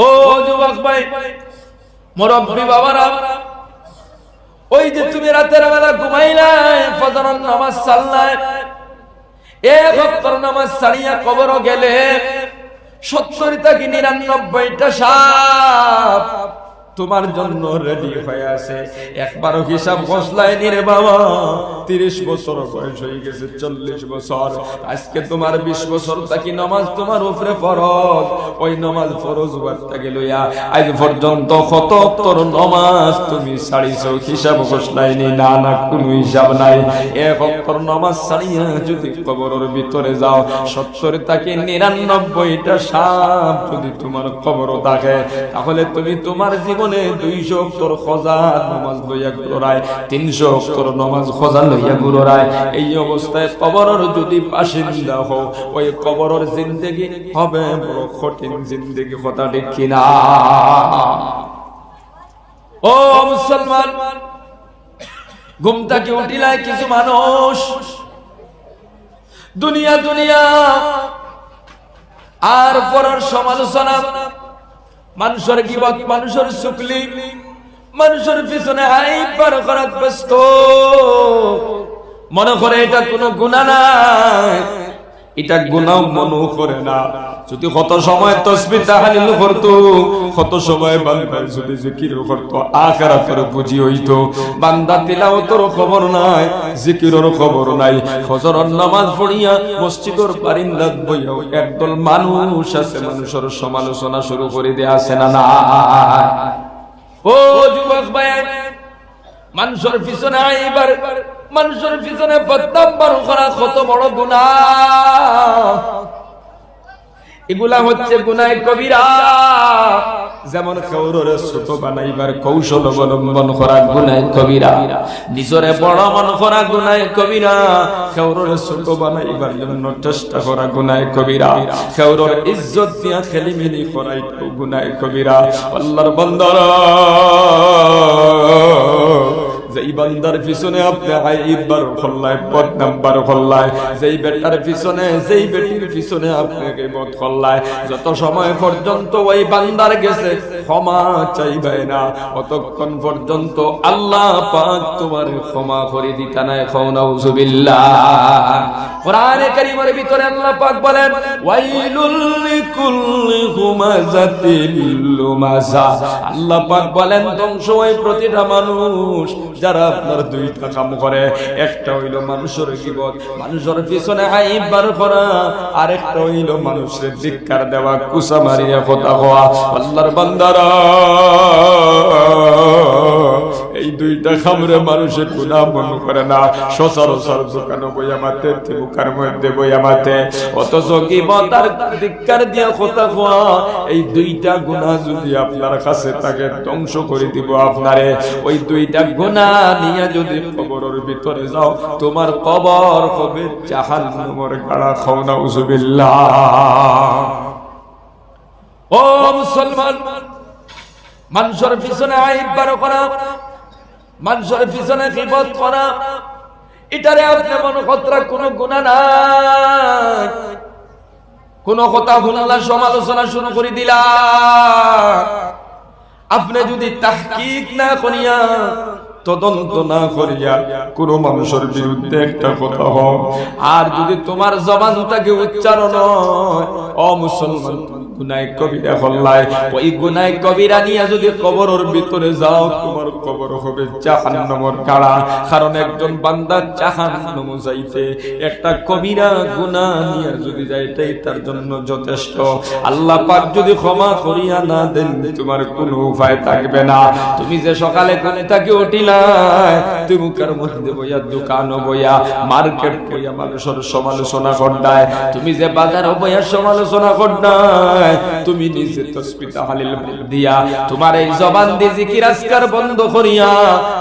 ও যুবক ভাই, মুরব্বী বাবারা, ওই যে তুমি রাতের বেলা ঘুমাইলাই, ফজরের নামাজ সাল্লাই, এক ওয়াক্তের নামাজ ছাড়িয়া কবর গেলে 70 থেকে 99টা সাপ তোমার জন্য রেডি হয়ে আছে। একবারও হিসাব বসলাই নি রে বাবা। 30 বছর বয়স হয়ে গেছে, 40 বছর, আজকে তোমার 20 বছর থাকি নামাজ তোমার উপরে ফরজ। ওই নামাজ ফরজ বার্তাকে লইয়া আজ পর্যন্ত কত তোর নামাজ তুমি ছাড়িছো, হিসাব বসলাই নি? না না, কোনো হিসাব নাই। এক ওয়াক্তের নামাজ ছাড়িয়া যদি কবরের ভিতরে যাও, 70 থেকে 99টা সাপ যদি তোমার কবর থাকে, তাহলে তুমি তোমার জীবনে 200 ওয়াক্তের খজা নামাজ লইয়া ঘুরায়, 300 ওয়াক্তের নামাজ খজা লইয়া ঘুরায়। এই অবস্থায় কবরের যদি বাসিন্দা হও, ওই কবরের জিন্দেগি হবে বড় কঠিন জিন্দেগি। কথা ঠিক কিনা? ও মুসলমান, ঘুম থেকে উঠিলাই কিছু মানুষ দুনিয়া দুনিয়া আর পরের সমালোচনা, মানুষের গীবত, মানুষের চুগলি, মানুষের পিছনে হাইপার করার ব্যস্ত, মনে করে এটা কোনো গুনাহ নাই, এটা গুনাহ মনে করে না। যদি কত সময় তাসবিহ তাহলিল করতো, কত সময় বান্দা যদি জিকির করতো, আখিরাতের পুঁজি হইতো। বান্দা তিলাওয়াতের খবর নাই, জিকিরের খবর নাই। ফজরের নামাজ পড়িয়া মসজিদের বারিন্দাত বইয়া একদল মানুষ আছে, মানুষের সমালোচনা শুরু করে দেয়া আছে না না? ও যুবক ভাই, মানুষের পিছনে আইবার, মানুষের পিছনে বদনাম করা কত বড় গুনাহ। এগুলা হচ্ছে গুনাহ কবিরা। যেমন কাউরে ছোট বানাইবার কৌশল অবলম্বন করা গুনাহ কবিরা, নিজরে বড় মন করা গুনাহ কবিরা, কাউরে ছোট বানাইবার জন্য চেষ্টা করা গুনাহ কবিরা, কাউরে ইজ্জত দিয়া খেলিমেলি করাই গুনাহ কবিরা। আল্লাহর বান্দারা, যেই বান্দার পিছনে আপনি আইবার খল্লায়, বদনাম বার খল্লায়, যেই বেটার পিছনে, যেই বেটির পিছনে আপনি গীবত খল্লায়, যত সময় পর্যন্ত ওই বান্দার গেছে ক্ষমা চাইবে না, অতক্ষণ পর্যন্ত আল্লাহ পাক তোমার ক্ষমা করে দিতা না। নাউযুবিল্লাহ। কোরআনে কারীমের ভিতরে আল্লাহ পাক বলেন, ওয়াইলুল লিকুল্লি হুমাযাতিল লুমাযা। আল্লাহ পাক বলেন, ধ্বংস হয় প্রতিটা মানুষ যারা আপনার দুইটা কাম করে। একটা হইল মানুষের গীবত, মানুষের পিছনে আইব বার করা, আর একটা হইল মানুষের ধিক্কার দেওয়া, কুসা মারিয়া কথা হওয়া। আল্লাহর বান্দারা, এই দুইটা কামরে মানুষের গুনাহ মনে করে না। সচরাচর দোকানে বইয়া মাতে, দোকানের মধ্যে বইয়া মাতে, অথচ গীবত আর ধিক্কার দিয়া কথা হওয়া, এই দুইটা গুনাহ যদি আপনার কাছে থাকে, ধ্বংস করে দিব আপনারে। ওই দুইটা গুনাহ নিয়ে যদি কবরের ভিতরে যাও, তোমার কবর হবে জাহান্নামের গাড়া। খাও নাউযুবিল্লাহ। ও মুসলমান, মানুষের পিছনে আইব বার করা, মানুষের পিছনে গীবত করা, এটারে আপনি মনে কতরা কোনো গুনাহ নাই। কোন কথা শুনলা, সমালোচনা শুরু করে দিলা, আপনি যদি তাহকিক না করিয়া, তদন্ত না করিয়া কোন মানুষের বিরুদ্ধে একটা কথা হয়, আর যদি তোমার জবান থেকে উচ্চারণ হয়, ও মুসলমান, গুনাহ কবিরা হল্লায়, ওই গুনাহ কবিরা নিয়ে যদি কবরের ভিতরে যাও, তোমার কবর হবে জাহান্নামের গাড়া। কারণ একজন বান্দা জাহান্নামে যাইতে একটা কবিরা গুনাহ নিয়ে যদি যাইতে, তার জন্য যথেষ্ট। আল্লাহ পাক যদি ক্ষমা করিয়া না দেন, তোমার কোনো উপায় থাকবে না। তুমি যে সকালে কোনে থাকি উঠিলা, তুমি মুখের মধ্যে বইয়া, দোকান বইয়া, মার্কেট বইয়া মানুষের সমালোচনা করদায়, তুমি যে বাজার বইয়া সমালোচনা করদায়, তুমি নিজে তাসবিহ তাহলিল দিয়া, তোমার এই জবান দিয়ে জিকির আজকার বন্ধ করিয়া,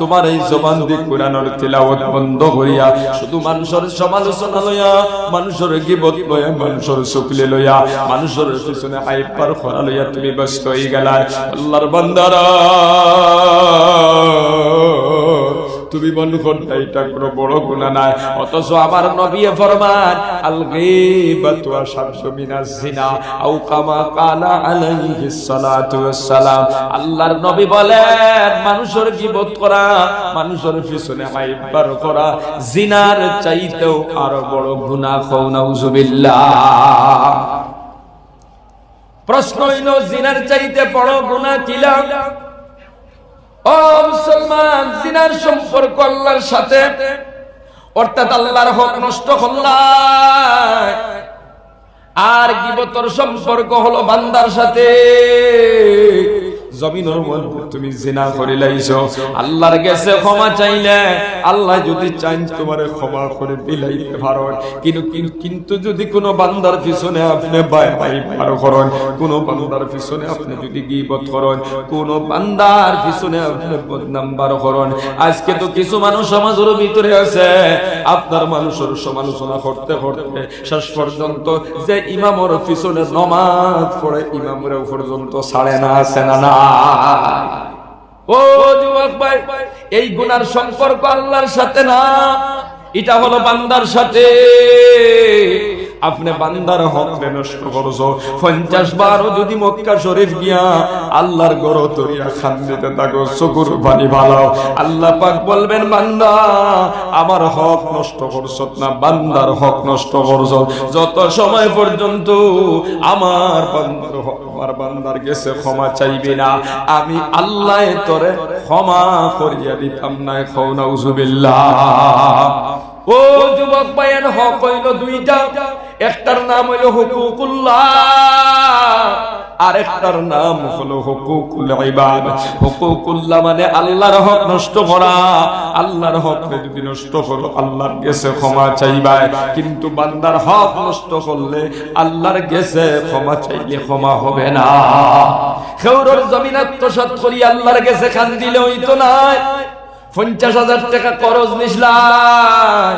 তোমার এই জবান দিয়ে কোরআনের তিলাওয়াত বন্ধ করিয়া, শুধু মানুষের সমালোচনা লইয়া, মানুষের গীবত লইয়া, মানুষের চুগলি লইয়া, মানুষের পিছনে আইব পার করা লইয়া তুমি ব্যস্ত হয়ে গেলা। আল্লাহর বান্দারা, তুমি মনে করো এটা কোনো বড় গুনাহ না, অথচ আমার নবী ফরমান আল গীবাতু আশাদ্দু মিনাজ জিনা আও কামা কালা আলাইহিস সালাতু ওয়াস সালাম। আল্লাহর নবী বলেন মানুষের গীবত করা, মানুষের পিছনে হাইবার করা জিনার চাইতেও আরো বড় গুনাহ। নাউজুবিল্লাহ। প্রশ্ন হইল জিনার চাইতে বড় গুনাহ কি? ও মুসলমান, জিনার সম্পর্ক আল্লাহর সাথে, অর্থাৎ আল্লাহর হক নষ্ট করলাই। আর গীবতের সম্পর্ক হলো বান্দার সাথে। জমিনের মধ্যে তুমি জিনা করিলাইছো, আল্লাহর কাছে ক্ষমা চাইলে আল্লাহ যদি চান তোমারে ক্ষমা করে দিলাইতে পারেন। কিন্তু যদি কোনো বান্দার পিছনে আপনি বার করেন, কোন বান্দার পিছনে আপনি যদি গীবত করেন, কোন বান্দার পিছনে আপনি বদনাম বার করেন। আজকে তো কিছু মানুষ সমাজের ভিতরে আছে, আপনার মানুষের সমালোচনা করতে করতে শেষ পর্যন্ত যে ইমামের পিছনে নামাজ পড়ে ইমামের পর্যন্ত ছাড়ে না, আছে না? ও যুবক ভাই, এই গুনার সম্পর্ক আল্লাহর সাথে না, এটা হলো বান্দার সাথে। আপনি বান্দার হক নষ্ট করছো। 50 বারও যদি মক্কা শরীফ গিয়া আল্লাহর ঘর তরিয়া খান্দিতে থাকো, চকুর পানি ভালাও, আল্লাহ পাক বলবেন বান্দা আমার হক নষ্ট করছ না, বান্দার হক নষ্ট করছ। যত সময় পর্যন্ত আমার বান্দার হক, আমার বান্দার কাছে ক্ষমা চাইবি না, আমি আল্লাহ তোরে ক্ষমা করিয়া দিতাম না। নাউজুবিল্লাহ। ও যুবক ভাইয়ের, হক হইল দুইটা, একটার নাম হইল হুকুকুল্লাহ, আর একটার নাম হলো হুকুকুল ইবাদ। হুকুকুল্লাহ মানে আল্লাহর হক নষ্ট করা। আল্লাহর হক যদি নষ্ট করো আল্লাহর কাছে ক্ষমা চাইবা, কিন্তু বান্দার হক নষ্ট করলে আল্লাহর কাছে ক্ষমা চাইলে ক্ষমা হবে না। খেউরের জমিন আত্মসাৎ করি আল্লাহর কাছে খান দিলে হইতো না। 50,000 টাকা খরচ নিসলাই,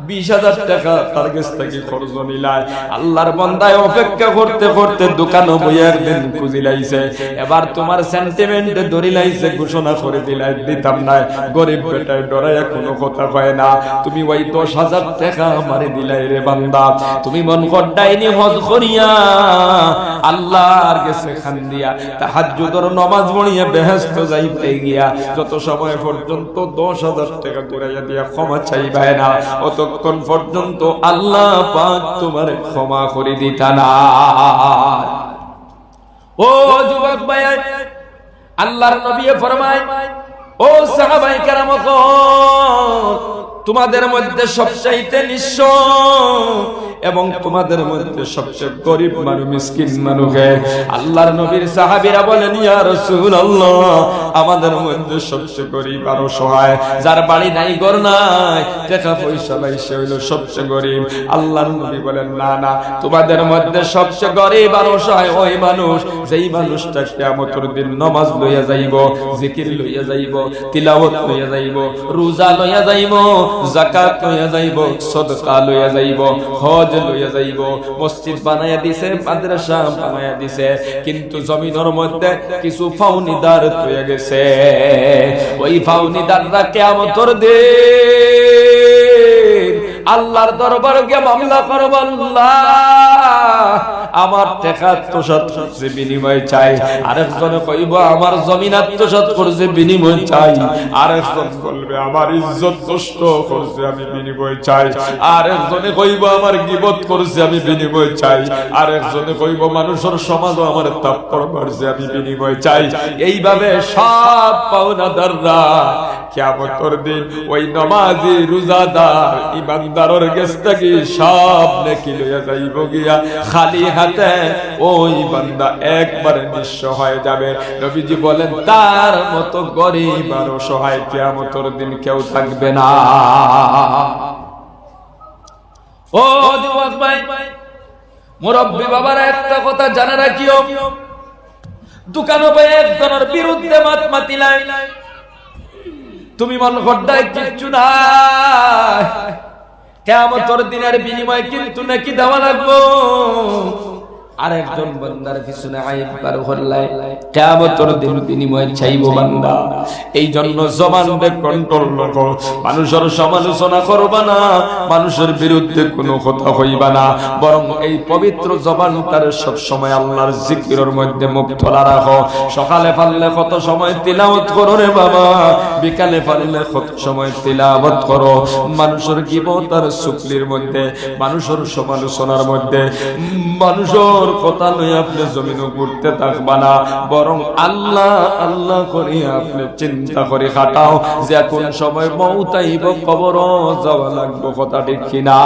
20,000 টাকা তার কাছ থেকে খরচ নিলাই। আল্লাহর বান্দায় অপেক্ষা করতে করতে দোকানে বইয়া একদিন খুঁজিলাইছে, এবার তোমার সেন্টিমেন্টে ধরিলাইছে, ঘোষণা করে দিলাই দিতাম না। গরিব বেটায় ডরাইয়া কোনো কথা কয় না। তুমি ওই 10,000 টাকা আমারে দিলাই রে বান্দা, তুমি মন কড্ডাইনি হজ করিয়া আল্লাহর কাছে খান দিয়া তাহাজ্জুদের নামাজ পড়িয়া বেহেশত যাইতে গিয়া যত সময় পর্যন্ত 10,000 টাকা ঘুরাইয়া দিয়া ক্ষমা চাইবাই না, অতক্ষণ পর্যন্ত আল্লাহ পাক তোমার ক্ষমা করে দিতা না। ও যুবক ভাই, আল্লাহর নবী ফরমায়, ও সাহাবায়ে কেরাম, তোমাদের মধ্যে সবচাইতে নিঃস্ব এবং তোমাদের মধ্যে সবচেয়ে গরিব মানুষ, মিসকিন মানুষ আল্লাহর নবীর সাহাবীরা বলেন, ইয়া রাসূলুল্লাহ, আমাদের মধ্যে সবচেয়ে গরিব আর অসহায়, যার বাড়ি নাই ঘর নাই, টাকা পয়সা নাই, সে হইল সবচেয়ে গরিব। আল্লাহর নবী বলেন, না না, তোমাদের মধ্যে সবচেয়ে গরিব আর অসহায় ওই মানুষ, যেই মানুষটা কিয়ামতের দিন নামাজ লইয়া যাইব, জিকির লইয়া যাইব, তিলাওয়াত লইয়া যাইব, রোজা লইয়া যাইব, যাকাত লইয়া যাইব, সাদকা লইয়া যাইব, হজ লইয়া যাইব, মসজিদ বানায়া দিছে, মাদ্রাসা বানায়া দিছে, কিন্তু জমিনের মধ্যে কিছু ফাউনিদার হয়ে গেছে। ওই ফাউনিদাররা কিয়ামতের দিন আল্লাহর দরবারে গিয়ে মামলা করব, আল্লাহ আমার টাকা আত্মসাৎ করছে বিনিময় চাই। আরেকজনে কইব আমার জমিন আত্মসাৎ করছে বিনিময় চাই। আরেকজন বলবে আমার ইজ্জত নষ্ট করছে আমি বিনিময় চাই। আরেকজনে কইব আমার গীবত করছে আমি বিনিময় চাই। আরেকজনে কইব মানুষের সমাজও আমার তাপ্পর করছে আমি বিনিময় চাই। এইভাবে সব পাওনাদাররা কিয়ামতের দিন ওই নামাজি, রোজাদার, ইমানদারের কাছ থেকে সব নেকি লইয়া যাইব গিয়া খালি হাতে ওই বান্দা একবারে নিঃস্ব হয়ে যাবে। নবীজি বলেন, তার মতো গরিব আর অসহায় কিয়ামতের দিন কেউ থাকবে না। ও যুবক ভাই, মুরব্বি বাবারা একটা কথা জানা রাখিও, দোকানে ভাই একজনের বিরুদ্ধে মাত মাতিলাই, তুমি মন গড্ডায় কিচ্ছু নাই, কিয়ামতের দিনের বিনিময়ে কিন্তু নাকি দেওয়া লাগবো। আরেকজন বান্দার পিছনে আইব বার হল্লাই কিয়ামতের দিন বিনিময় চাইবো বান্দা। এই জন্য জবানকে কন্ট্রোল রাখো, মানুষের সমালোচনা করবা না, মানুষের বিরুদ্ধে কোনো কথা কইবা না, বরং এই পবিত্র জবানটার সব সময় আল্লাহর জিকিরের মধ্যে মুক্তলা রাখো। সকালে পারলে কত সময় তিলাওয়াত করো রে বাবা, বিকালে পারলে কত সময় তিলাওয়াত করো। মানুষের গীবত আর চুগলির মধ্যে, মানুষের সমালোচনার মধ্যে, মানুষের কথা লই আপনি জমিনে ঘুরতে থাকবা না, বরং আল্লাহ আল্লাহ করি আপনি চিন্তা করে কাটাও যে কোন সময় মউত আইব, কবর যাওয়া লাগবে, কথা ঠিক কিনা?